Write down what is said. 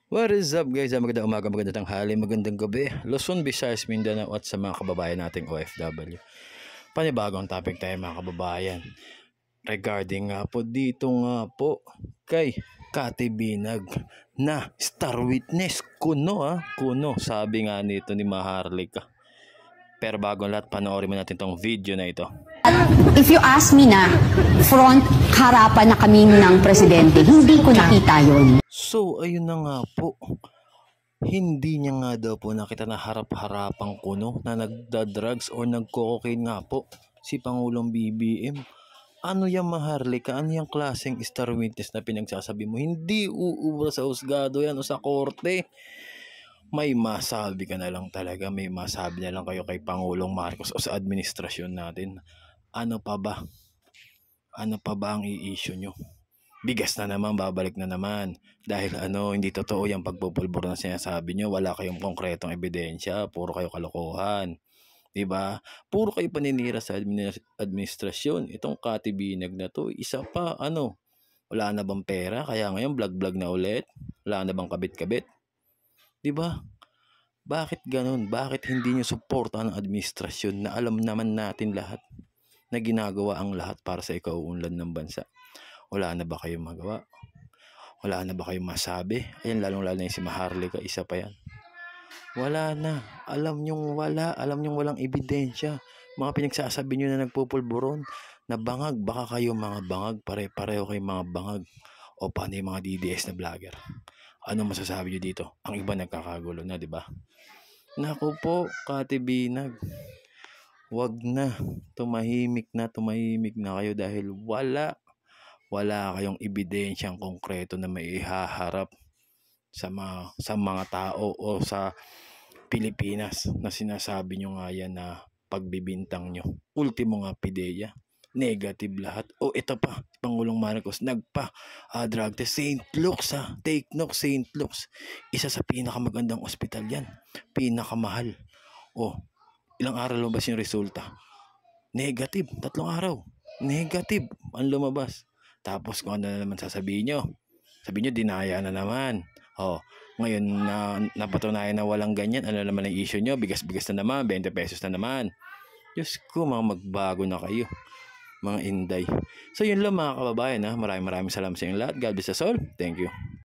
What is up guys? Magandang umaga, magandang tanghali, magandang gabi. Luzon, Visayas, Mindanao at sa mga kababayan nating OFW. Panibagong topic tayo mga kababayan. Regarding nga po dito nga po kay Kati Binag na star witness. Kuno. Sabi nga nito ni Maharlika. Pero bago lahat, panoorin mo natin tong video na ito. If you ask me na, front harapan na kami ng presidente, hindi ko nakita yun. So, ayun na nga po. Hindi niya nga daw po nakita na harap-harapang kuno na nagda-drugs o nagko-cocaine nga po si Pangulong BBM. Ano yung Maharlika? Ano yung klaseng star witness na pinagsasabi mo? Hindi uubra sa husgado yan o sa korte. May masabi ka na lang talaga. May masabi na lang kayo kay Pangulong Marcos o sa administrasyon natin. Ano pa ba? Ano pa ba ang i-issue nyo? Bigas na naman, babalik na naman. Dahil hindi totoo yung pagpupulbor na sinasabi nyo. Wala kayong konkretong ebidensya. Puro kayo kalokohan. Diba? Puro kayo paninira sa administrasyon. Itong Kati Binag na to, isa pa, wala na bang pera? Kaya ngayon, vlog-vlog na ulit. Wala na bang kabit-kabit? Diba? Bakit ganun? Bakit hindi nyo suportahan ang administrasyon na alam naman natin lahat na ginagawa ang lahat para sa ikauunlad ng bansa? Wala na ba kayong magawa? Wala na ba kayong masabi? Ayan, lalong-lalo na yung si Maharlika, isa pa yan. Wala na. Alam nyong wala. Alam nyong walang ebidensya. Mga pinagsasabi nyo na nagpupulburon, na bangag. Baka kayo mga bangag. Pare-pareho kayong mga bangag. O paano yung mga DDS na vlogger? Ano masasabi nyo dito? Ang iba nagkakagulo na, di ba? Naku po, Kati Binag. Wag na. Tumahimik na kayo dahil wala kayong ebidensyang konkreto na may ihaharap sa mga tao o sa Pilipinas na sinasabi nyo nga yan na pagbibintang nyo. Ultimo nga pideya, negative lahat. O ito pa, Pangulong Marcos drug test St. Luke's take note, St. Luke's, isa sa pinakamagandang ospital yan, pinakamahal. O ilang araw lumabas yung resulta? Negative, 3 araw negative ang lumabas. Tapos kung ano na naman sasabihin nyo, dinaya na naman. Ngayon na napatunayan na walang ganyan, ano naman ang issue nyo? Bigas-bigas na naman, 20 pesos na naman. Diyos ko, magbago na kayo, mga inday. So yun lang mga kababayan. Maraming salamat sa inyong lahat. God bless us all. Thank you.